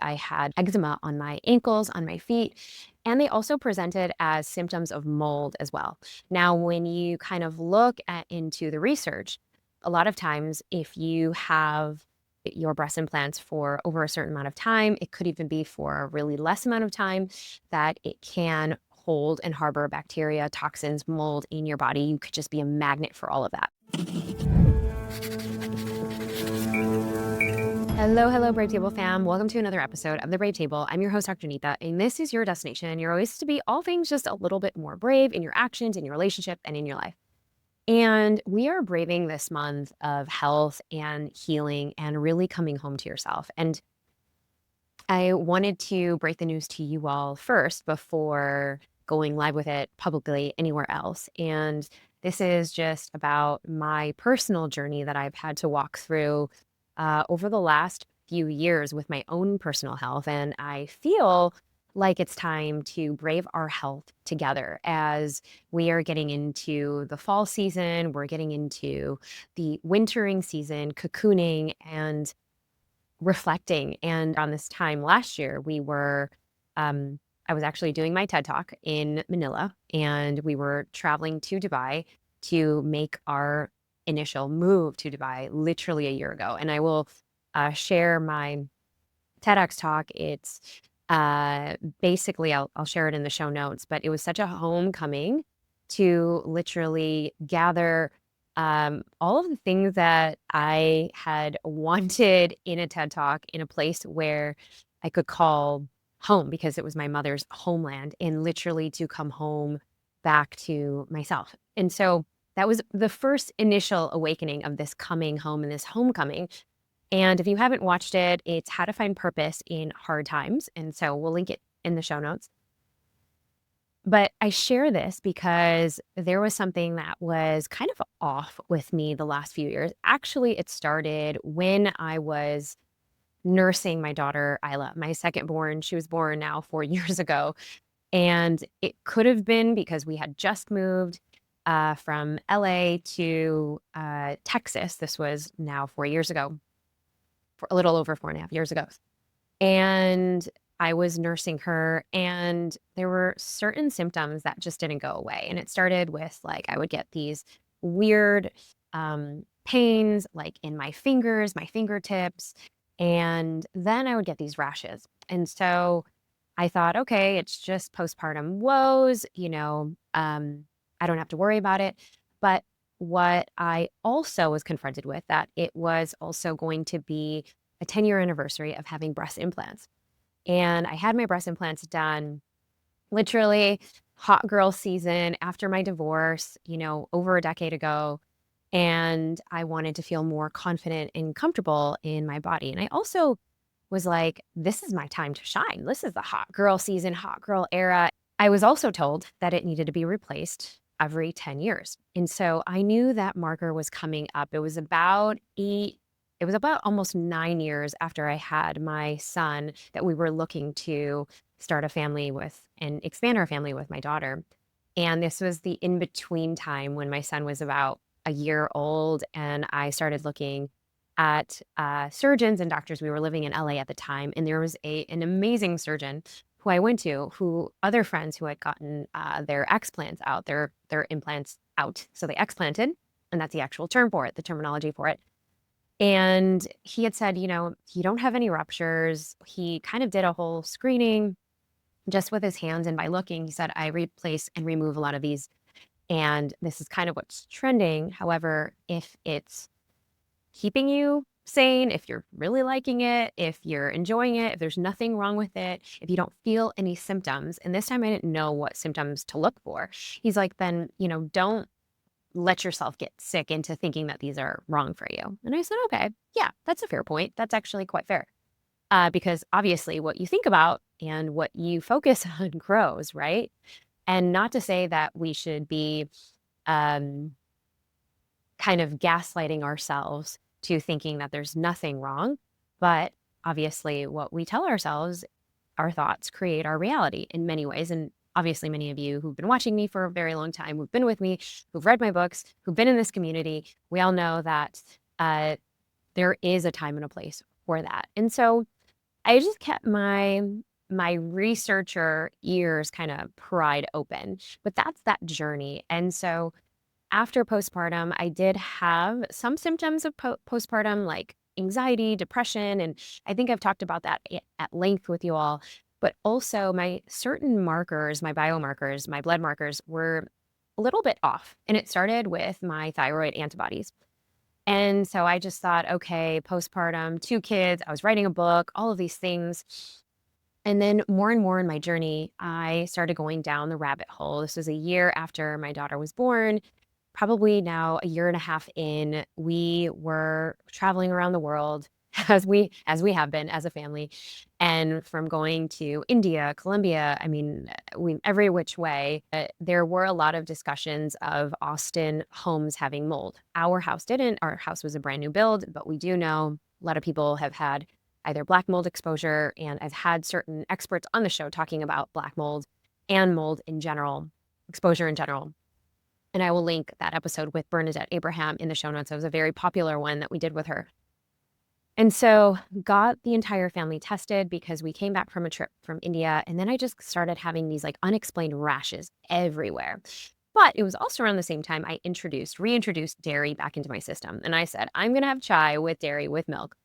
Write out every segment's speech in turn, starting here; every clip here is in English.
I had eczema on my ankles, on my feet, and they also presented as symptoms of mold as well. Now, when you kind of look into the research, a lot of times if you have your breast implants for over a certain amount of time, it could even be for a really less amount of time, that it can hold and harbor bacteria, toxins, mold in your body. You could just be a magnet for all of that. Hello, hello, Brave Table fam. Welcome to another episode of the Brave Table. I'm your host, Dr. Neeta, and this is your destination. You're always to be all things just a little bit more brave in your actions, in your relationship, and in your life. And we are braving this month of health and healing and really coming home to yourself. And I wanted to break the news to you all first before going live with it publicly anywhere else. And this is just about my personal journey that I've had to walk through over the last few years with my own personal health. And I feel like it's time to brave our health together as we are getting into the fall season. We're getting into the wintering season, cocooning and reflecting. And on this time last year, I was actually doing my TED Talk in Manila, and we were traveling to Dubai to make our initial move to Dubai literally a year ago. And I will share my TEDx talk. It's basically, I'll share it in the show notes, but it was such a homecoming to literally gather all of the things that I had wanted in a TED Talk in a place where I could call home, because it was my mother's homeland, and literally to come home back to myself. And so that was the first initial awakening of this coming home and this homecoming. And if you haven't watched it, it's How to Find Purpose in Hard Times. And so we'll link it in the show notes. But I share this because there was something that was kind of off with me the last few years. Actually, it started when I was nursing my daughter, Isla, my second born. She was born now 4 years ago. And it could have been because we had just moved from LA to Texas. This was now 4 years ago, for a little over 4.5 years ago. And I was nursing her, and there were certain symptoms that just didn't go away. And it started with, like, I would get these weird pains, like in my fingers, my fingertips, and then I would get these rashes. And so I thought, okay, it's just postpartum woes, I don't have to worry about it. But what I also was confronted with, that it was also going to be a 10-year anniversary of having breast implants. And I had my breast implants done literally hot girl season after my divorce, over a decade ago. And I wanted to feel more confident and comfortable in my body. And I also was like, this is my time to shine. This is the hot girl season, hot girl era. I was also told that it needed to be replaced every 10 years. And so I knew that marker was coming up. It was about almost 9 years after I had my son that we were looking to start a family with and expand our family with my daughter. And this was the in-between time when my son was about a year old, and I started looking at surgeons and doctors. We were living in LA at the time, and there was an amazing surgeon who I went to, who other friends who had gotten their explants out, their implants out. So they explanted, and that's the actual term for it, the terminology for it. And he had said, you don't have any ruptures. He kind of did a whole screening just with his hands. And by looking, he said, I replace and remove a lot of these. And this is kind of what's trending. However, if it's keeping you sane, if you're really liking it, if you're enjoying it, if there's nothing wrong with it, if you don't feel any symptoms, and this time I didn't know what symptoms to look for. He's like, then, don't let yourself get sick into thinking that these are wrong for you. And I said, okay, yeah, that's a fair point. That's actually quite fair. Because obviously what you think about and what you focus on grows, right? And not to say that we should be um, kind of gaslighting ourselves to thinking that there's nothing wrong. But obviously what we tell ourselves, our thoughts create our reality in many ways. And obviously many of you who've been watching me for a very long time, who've been with me, who've read my books, who've been in this community, we all know that there is a time and a place for that. And so I just kept my researcher ears kinda pried open, but that's that journey, and so after postpartum, I did have some symptoms of postpartum, like anxiety, depression, and I think I've talked about that at length with you all. But also, my certain markers, my biomarkers, my blood markers were a little bit off. And it started with my thyroid antibodies. And so I just thought, okay, postpartum, two kids, I was writing a book, all of these things. And then more and more in my journey, I started going down the rabbit hole. This was a year after my daughter was born. Probably now a year and a half in, we were traveling around the world as we have been as a family, and from going to India, Colombia, I mean, we every which way, there were a lot of discussions of Austin homes having mold. Our house didn't. Our house was a brand new build, but we do know a lot of people have had either black mold exposure, and I've had certain experts on the show talking about black mold and mold in general, exposure in general. And I will link that episode with Bernadette Abraham in the show notes. It was a very popular one that we did with her. And so got the entire family tested because we came back from a trip from India. And then I just started having these like unexplained rashes everywhere. But it was also around the same time I reintroduced dairy back into my system. And I said, I'm going to have chai with dairy with milk.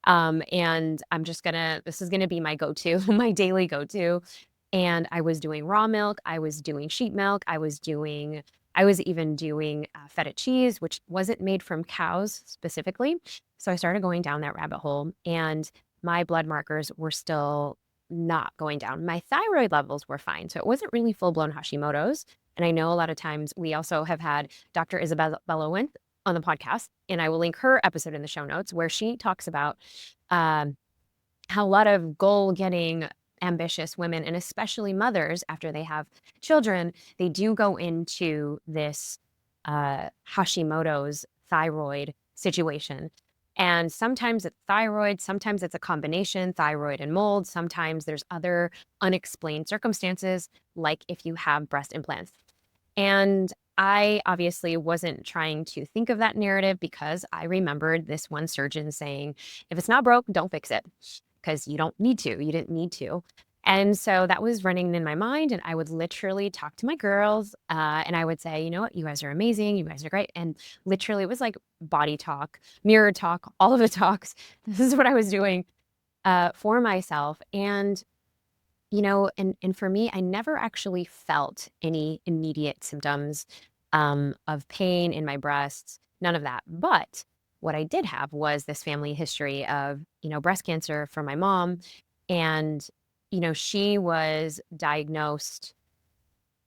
And this is gonna be my go-to, my daily go-to. And I was doing raw milk, I was doing sheep milk, I was even doing feta cheese, which wasn't made from cows specifically. So I started going down that rabbit hole, and my blood markers were still not going down. My thyroid levels were fine, so it wasn't really full-blown Hashimoto's. And I know a lot of times we also have had Dr. Isabel Bellowin on the podcast, and I will link her episode in the show notes where she talks about um, how a lot of goal-getting, ambitious women, and especially mothers after they have children, they do go into this Hashimoto's thyroid situation. And sometimes it's thyroid, sometimes it's a combination, thyroid and mold. Sometimes there's other unexplained circumstances, like if you have breast implants. And I obviously wasn't trying to think of that narrative because I remembered this one surgeon saying, if it's not broke, don't fix it because you don't need to. You didn't need to. And so that was running in my mind. And I would literally talk to my girls and I would say, you know what? You guys are amazing. You guys are great. And literally, it was like body talk, mirror talk, all of the talks. This is what I was doing for myself. And and for me, I never actually felt any immediate symptoms of pain in my breasts, none of that. But what I did have was this family history of, breast cancer from my mom. And, she was diagnosed,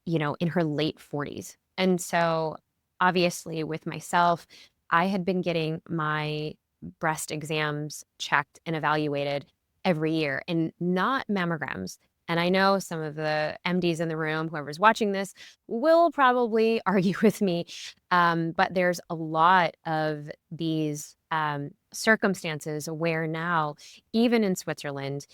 in her late 40s. And so obviously with myself, I had been getting my breast exams checked and evaluated every year and not mammograms. And I know some of the MDs in the room, whoever's watching this, will probably argue with me. But there's a lot of these circumstances where now, even in Switzerland,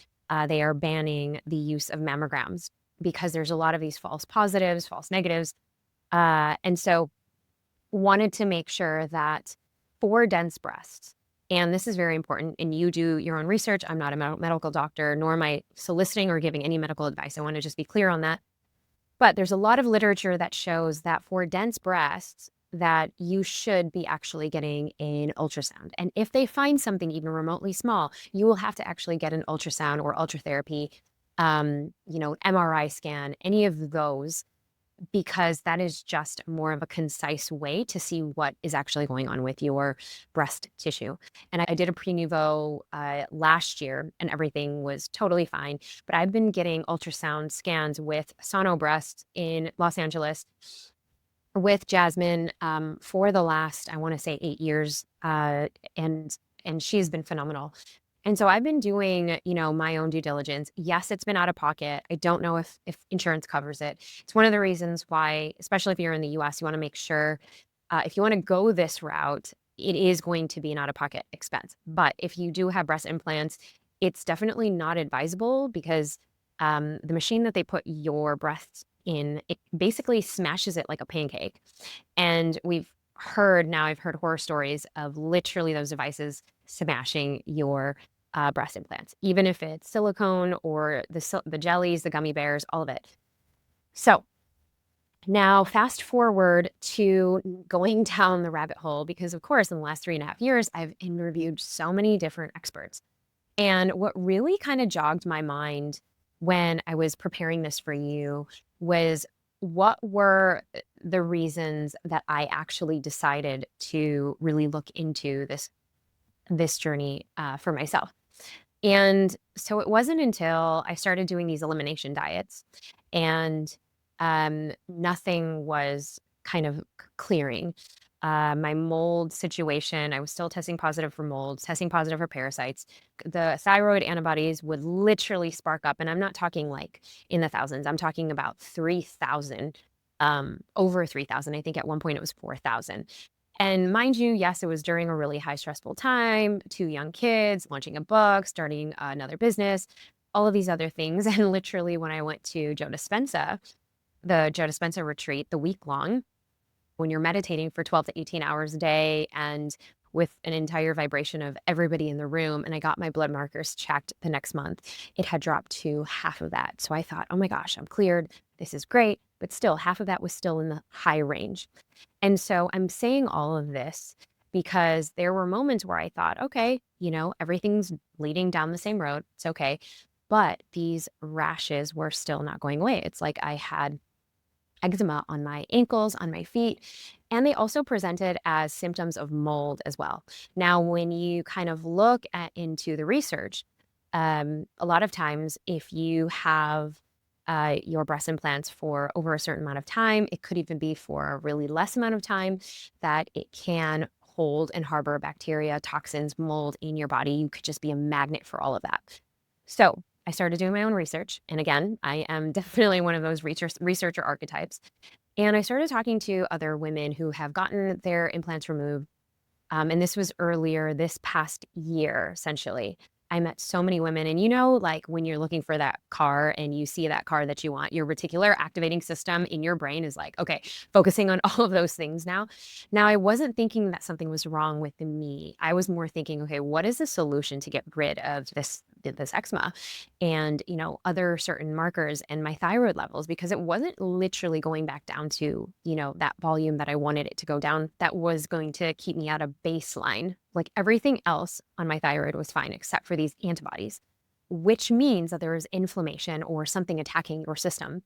they are banning the use of mammograms because there's a lot of these false positives, false negatives. And so wanted to make sure that for dense breasts, and this is very important, and you do your own research. I'm not a medical doctor, nor am I soliciting or giving any medical advice. I want to just be clear on that. But there's a lot of literature that shows that for dense breasts, that you should be actually getting an ultrasound. And if they find something even remotely small, you will have to actually get an ultrasound or ultratherapy, MRI scan, any of those, because that is just more of a concise way to see what is actually going on with your breast tissue. And I did a pre-nuvo last year and everything was totally fine. But I've been getting ultrasound scans with Sono Breast in Los Angeles with Jasmine for the last, I want to say 8 years. And she's been phenomenal. And so I've been doing, my own due diligence. Yes, it's been out of pocket. I don't know if insurance covers it. It's one of the reasons why, especially if you're in the US, you want to make sure if you want to go this route, it is going to be an out-of-pocket expense. But if you do have breast implants, it's definitely not advisable because the machine that they put your breasts in, it basically smashes it like a pancake. And I've heard horror stories of literally those devices smashing your breast implants, even if it's silicone or the jellies, the gummy bears, all of it. So now fast forward to going down the rabbit hole because, of course, in the last 3.5 years, I've interviewed so many different experts. And what really kind of jogged my mind when I was preparing this for you was what were the reasons that I actually decided to really look into this journey for myself. And so it wasn't until I started doing these elimination diets and nothing was kind of clearing. My mold situation, I was still testing positive for molds, testing positive for parasites. The thyroid antibodies would literally spark up. And I'm not talking like in the thousands, I'm talking about 3,000, over 3,000. I think at one point it was 4,000. And mind you, yes, it was during a really high stressful time, 2 young kids, launching a book, starting another business, all of these other things. And literally when I went to Joe Dispenza, the Joe Dispenza retreat, the week long, when you're meditating for 12 to 18 hours a day and with an entire vibration of everybody in the room, and I got my blood markers checked the next month, it had dropped to half of that. So I thought, oh my gosh, I'm cleared. This is great. But still, half of that was still in the high range. And so I'm saying all of this because there were moments where I thought, okay, everything's leading down the same road. It's okay. But these rashes were still not going away. It's like I had eczema on my ankles, on my feet, and they also presented as symptoms of mold as well. Now, when you kind of look into the research, a lot of times if you have your breast implants for over a certain amount of time, it could even be for a really less amount of time, that it can hold and harbor bacteria, toxins, mold in your body. You could just be a magnet for all of that. So I started doing my own research. And again, I am definitely one of those researcher archetypes. And I started talking to other women who have gotten their implants removed. And this was earlier this past year, essentially. I met so many women. And like when you're looking for that car and you see that car that you want, your reticular activating system in your brain is like, okay, focusing on all of those things now. Now, I wasn't thinking that something was wrong with me. I was more thinking, okay, what is the solution to get rid of this eczema and other certain markers and my thyroid levels, because it wasn't literally going back down to that volume that I wanted it to go down, that was going to keep me at a baseline. Like everything else on my thyroid was fine except for these antibodies, which means that there is inflammation or something attacking your system.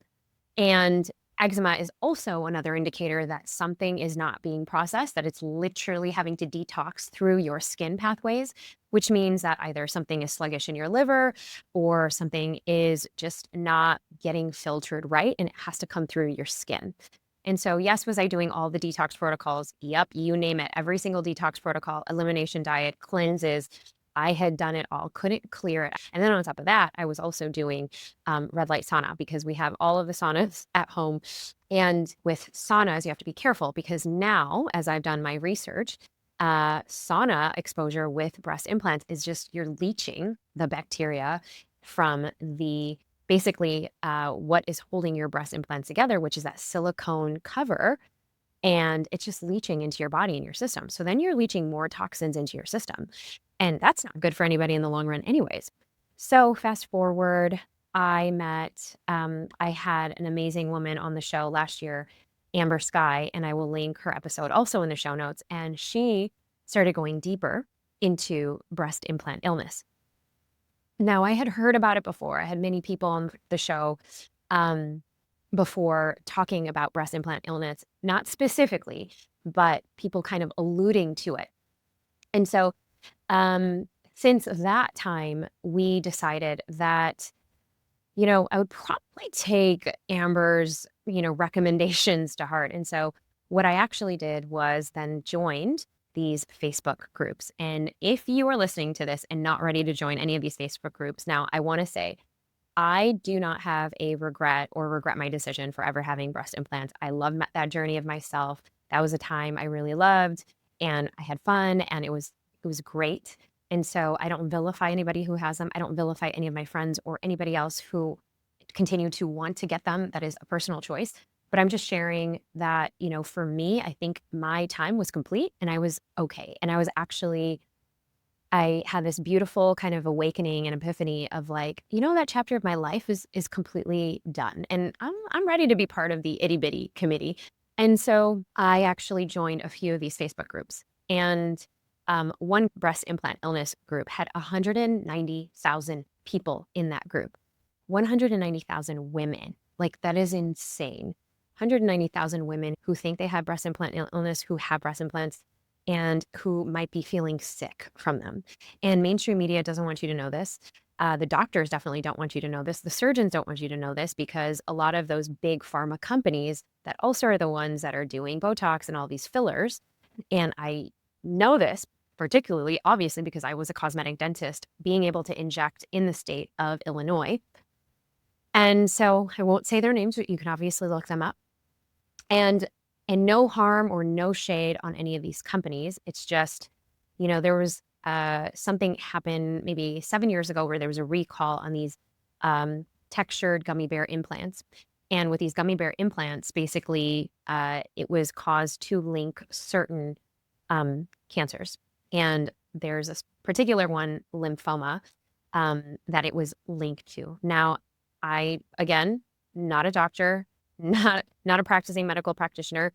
And eczema is also another indicator that something is not being processed, that it's literally having to detox through your skin pathways, which means that either something is sluggish in your liver or something is just not getting filtered right, and it has to come through your skin. And so, yes, was I doing all the detox protocols? Yep, you name it. Every single detox protocol, elimination diet, cleanses. I had done it all, couldn't clear it. And then on top of that, I was also doing red light sauna because we have all of the saunas at home. And with saunas, you have to be careful because now, as I've done my research, sauna exposure with breast implants is just you're leaching the bacteria from the basically what is holding your breast implants together, which is that silicone cover. And it's just leaching into your body and your system. So then you're leaching more toxins into your system. And that's not good for anybody in the long run, anyways. So fast forward, I had an amazing woman on the show last year, Amber Sky, and I will link her episode also in the show notes. And she started going deeper into breast implant illness. Now, I had heard about it before. I had many people on the show before talking about breast implant illness, not specifically, but people kind of alluding to it. And so since that time, we decided that, I would probably take Amber's, recommendations to heart. And so what I actually did was then joined these Facebook groups. And if you are listening to this and not ready to join any of these Facebook groups, now I want to say, I do not have a regret my decision for ever having breast implants. I love that journey of myself. That was a time I really loved and I had fun and it was great. And so I don't vilify anybody who has them. I don't vilify any of my friends or anybody else who continue to want to get them. That is a personal choice. But I'm just sharing that, for me, I think my time was complete and I was okay. And I was actually I had this beautiful kind of awakening and epiphany of like, that chapter of my life is completely done. And I'm ready to be part of the itty bitty committee. And so I actually joined a few of these Facebook groups. And one breast implant illness group had 190,000 people in that group. 190,000 women. Like, that is insane. 190,000 women who think they have breast implant illness, who have breast implants, and who might be feeling sick from them. And mainstream media doesn't want you to know this. The doctors definitely don't want you to know this. The surgeons don't want you to know this because a lot of those big pharma companies that also are the ones that are doing Botox and all these fillers. And I know this particularly, obviously, because I was a cosmetic dentist, being able to inject in the state of Illinois. And so I won't say their names, but you can obviously look them up. And no harm or no shade on any of these companies. It's just, there was something happened maybe 7 years ago where there was a recall on these textured gummy bear implants. And with these gummy bear implants, basically, it was caused to link certain cancers. And there's a particular one, lymphoma, that it was linked to. Now, again, not a doctor, not a practicing medical practitioner.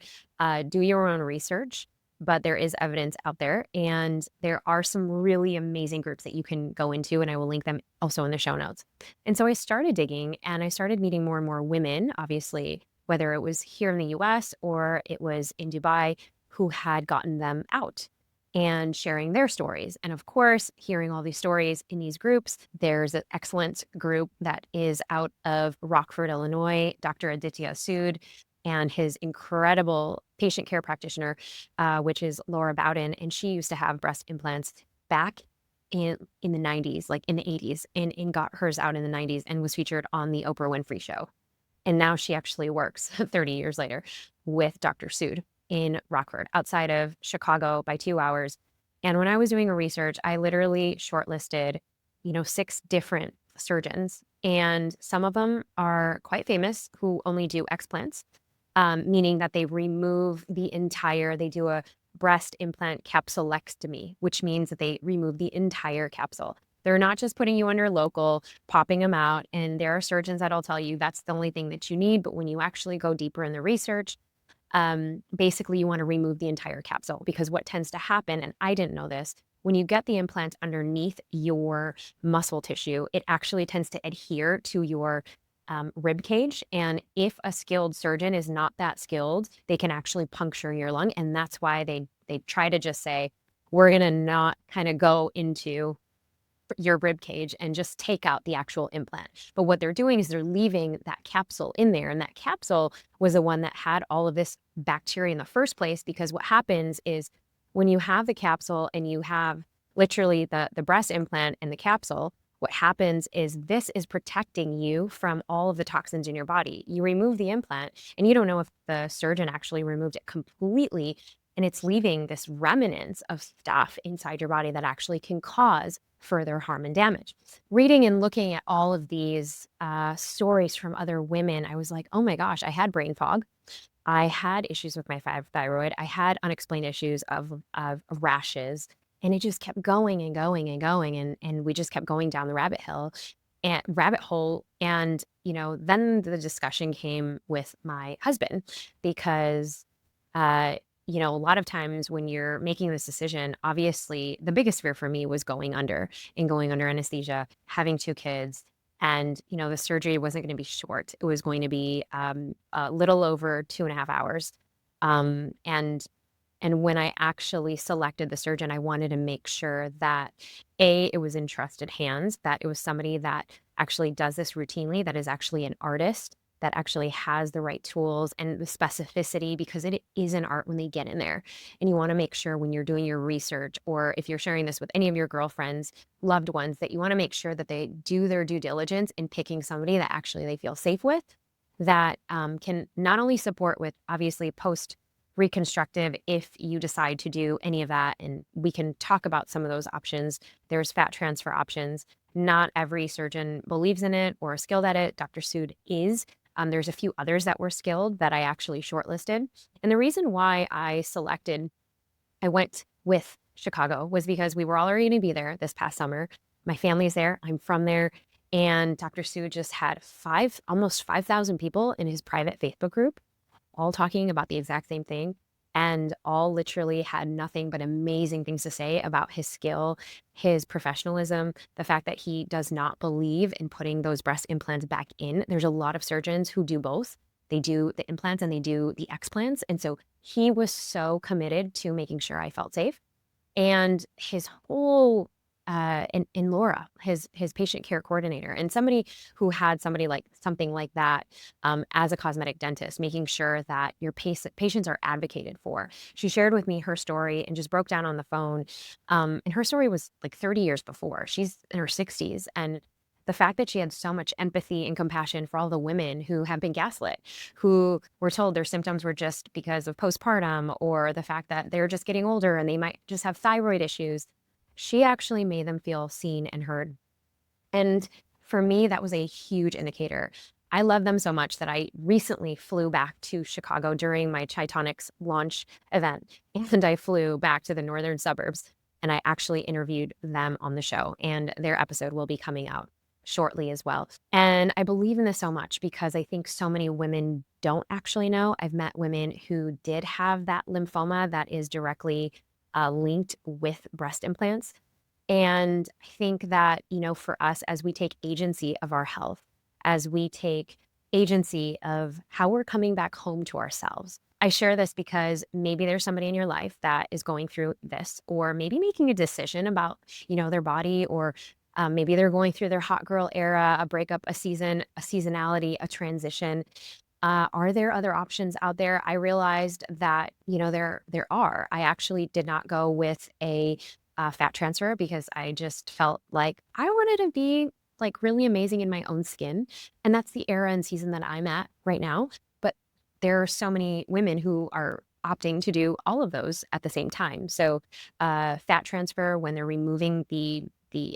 Do your own research, but there is evidence out there, and there are some really amazing groups that you can go into, and I will link them also in the show notes. And so I started digging, and I started meeting more and more women, obviously, whether it was here in the US or it was in Dubai, who had gotten them out and sharing their stories. And of course, hearing all these stories in these groups, there's an excellent group that is out of Rockford, Illinois, Dr. Aditya Sood, and his incredible patient care practitioner, which is Laura Bowden. And she used to have breast implants back in the 90s, like in the 80s, and got hers out in the 90s and was featured on the Oprah Winfrey Show. And now she actually works 30 years later with Dr. Sood in Rockford, outside of Chicago by 2 hours. And when I was doing a research, I literally shortlisted, 6 different surgeons. And some of them are quite famous who only do explants, meaning that they they do a breast implant capsulectomy, which means that they remove the entire capsule. They're not just putting you under local, popping them out. And there are surgeons that'll tell you that's the only thing that you need. But when you actually go deeper in the research, basically you want to remove the entire capsule, because what tends to happen, and I didn't know this, when you get the implant underneath your muscle tissue, it actually tends to adhere to your rib cage. And if a skilled surgeon is not that skilled, they can actually puncture your lung. And that's why they try to just say, we're going to not kind of go into your rib cage and just take out the actual implant. But what they're doing is they're leaving that capsule in there. And that capsule was the one that had all of this bacteria in the first place, because what happens is when you have the capsule and you have literally the breast implant and the capsule, what happens is this is protecting you from all of the toxins in your body. You remove the implant and you don't know if the surgeon actually removed it completely, and it's leaving this remnants of stuff inside your body that actually can cause further harm and damage. Reading and looking at all of these stories from other women, I was like, oh my gosh, I had brain fog. I had issues with my thyroid. I had unexplained issues of rashes. And it just kept going and going and going. And we just kept going down the rabbit hole. And, then the discussion came with my husband, because a lot of times when you're making this decision, obviously the biggest fear for me was going under anesthesia, having 2 kids. And, the surgery wasn't going to be short. It was going to be a little over 2.5 hours. And when I actually selected the surgeon, I wanted to make sure that it was in trusted hands, that it was somebody that actually does this routinely, that is actually an artist, that actually has the right tools and the specificity, because it is an art when they get in there. And you want to make sure when you're doing your research, or if you're sharing this with any of your girlfriends, loved ones, that you want to make sure that they do their due diligence in picking somebody that actually they feel safe with, that can not only support with obviously post reconstructive if you decide to do any of that. And we can talk about some of those options. There's fat transfer options. Not every surgeon believes in it or is skilled at it. Dr. Sood is. There's a few others that were skilled that I actually shortlisted. And the reason why I went with Chicago was because we were already going to be there this past summer. My family's there. I'm from there. And Dr. Sue just had almost 5,000 people in his private Facebook group, all talking about the exact same thing. And all literally had nothing but amazing things to say about his skill, his professionalism, the fact that he does not believe in putting those breast implants back in. There's a lot of surgeons who do both. They do the implants and they do the explants. And so he was so committed to making sure I felt safe. And his whole in Laura, his patient care coordinator, and somebody who had something like that as a cosmetic dentist, making sure that your patients are advocated for. She shared with me her story and just broke down on the phone. And her story was like 30 years before. She's in her 60s, and the fact that she had so much empathy and compassion for all the women who have been gaslit, who were told their symptoms were just because of postpartum or the fact that they're just getting older and they might just have thyroid issues. She actually made them feel seen and heard. And for me, that was a huge indicator. I love them so much that I recently flew back to Chicago during my Chitonics launch event. And I flew back to the northern suburbs and I actually interviewed them on the show. And their episode will be coming out shortly as well. And I believe in this so much because I think so many women don't actually know. I've met women who did have that lymphoma that is directly linked with breast implants. And I think that, for us, as we take agency of our health, as we take agency of how we're coming back home to ourselves. I share this because maybe there's somebody in your life that is going through this, or maybe making a decision about, their body, or maybe they're going through their hot girl era, a breakup, a season, a seasonality, a transition. Are there other options out there? I realized that, there are. I actually did not go with a fat transfer because I just felt like I wanted to be like really amazing in my own skin. And that's the era and season that I'm at right now. But there are so many women who are opting to do all of those at the same time. So fat transfer, when they're removing the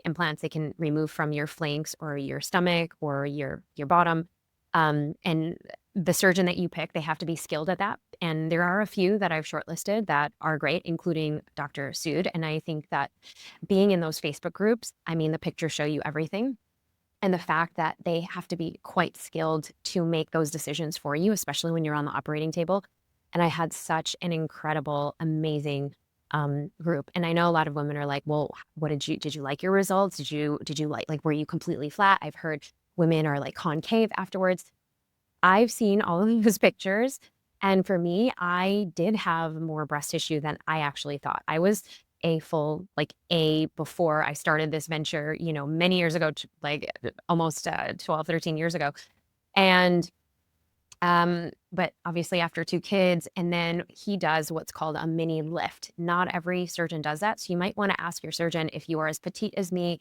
implants, they can remove from your flanks or your stomach or your bottom. And the surgeon that you pick, they have to be skilled at that. And there are a few that I've shortlisted that are great, including Dr. Sood. And I think that being in those Facebook groups, I mean, the pictures show you everything. And the fact that they have to be quite skilled to make those decisions for you, especially when you're on the operating table. And I had such an incredible, amazing group. And I know a lot of women are like, well, what did you like your results? Did you like, were you completely flat? I've heard women are like concave afterwards. I've seen all of those pictures. And for me, I did have more breast tissue than I actually thought. I was a full A before I started this venture, many years ago, almost 12, 13 years ago. And but obviously after 2 kids, and then he does what's called a mini lift. Not every surgeon does that. So you might want to ask your surgeon, if you are as petite as me,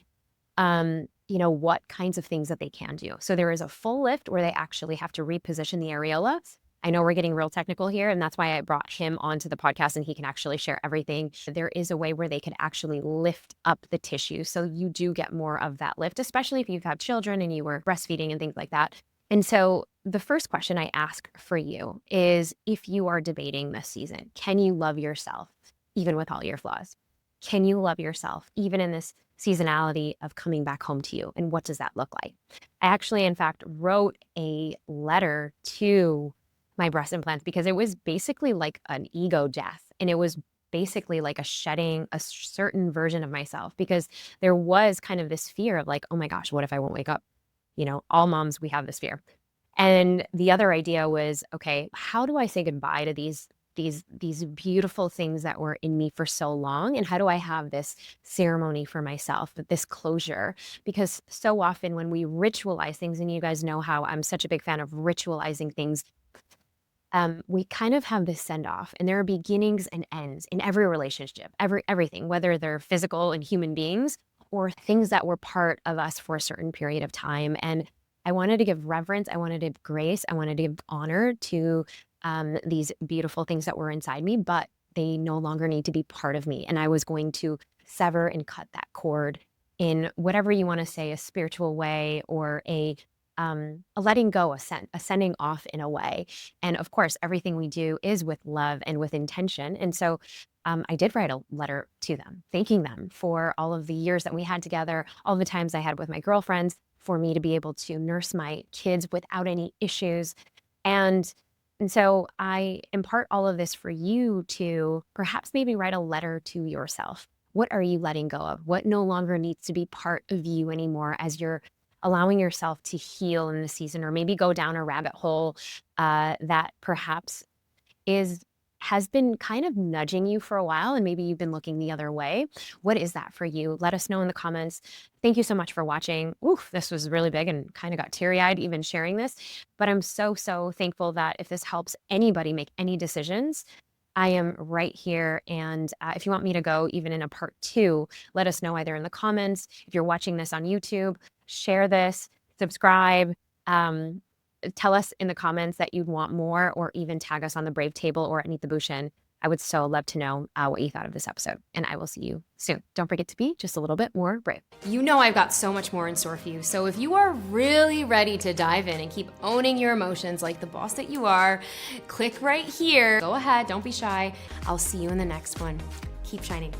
what kinds of things that they can do. So there is a full lift where they actually have to reposition the areola. I know we're getting real technical here, and that's why I brought him onto the podcast and he can actually share everything. There is a way where they could actually lift up the tissue. So you do get more of that lift, especially if you've had children and you were breastfeeding and things like that. And so the first question I ask for you is, if you are debating this season, can you love yourself even with all your flaws? Can you love yourself even in this seasonality of coming back home to you? And what does that look like? I actually, in fact, wrote a letter to my breast implants because it was basically like an ego death. And it was basically like a shedding a certain version of myself, because there was kind of this fear of like, oh my gosh, what if I won't wake up? All moms, we have this fear. And the other idea was, okay, how do I say goodbye to these beautiful things that were in me for so long? And how do I have this ceremony for myself, this closure? Because so often when we ritualize things, and you guys know how I'm such a big fan of ritualizing things, we kind of have this send off, and there are beginnings and ends in every relationship, everything, whether they're physical and human beings or things that were part of us for a certain period of time. And I wanted to give reverence. I wanted to give grace. I wanted to give honor to these beautiful things that were inside me, but they no longer need to be part of me. And I was going to sever and cut that cord in whatever you want to say, a spiritual way, or a letting go, a sending off in a way. And of course, everything we do is with love and with intention. And so I did write a letter to them, thanking them for all of the years that we had together, all the times I had with my girlfriends, for me to be able to nurse my kids without any issues. And so I impart all of this for you to perhaps maybe write a letter to yourself. What are you letting go of? What no longer needs to be part of you anymore as you're allowing yourself to heal in the season, or maybe go down a rabbit hole that perhaps has been kind of nudging you for a while, and maybe you've been looking the other way. What is that for you? Let us know in the comments. Thank you so much for watching. Oof, this was really big and kind of got teary-eyed even sharing this. But I'm so, so thankful that if this helps anybody make any decisions, I am right here. And if you want me to go even in a part 2, let us know either in the comments. If you're watching this on YouTube, share this, subscribe. Tell us in the comments that you'd want more, or even tag us on the Brave Table or at Neeta Bhushan. I would so love to know what you thought of this episode, and I will see you soon. Don't forget to be just a little bit more brave. You know I've got so much more in store for you, so if you are really ready to dive in and keep owning your emotions like the boss that you are, click right here. Go ahead, don't be shy. I'll see you in the next one. Keep shining.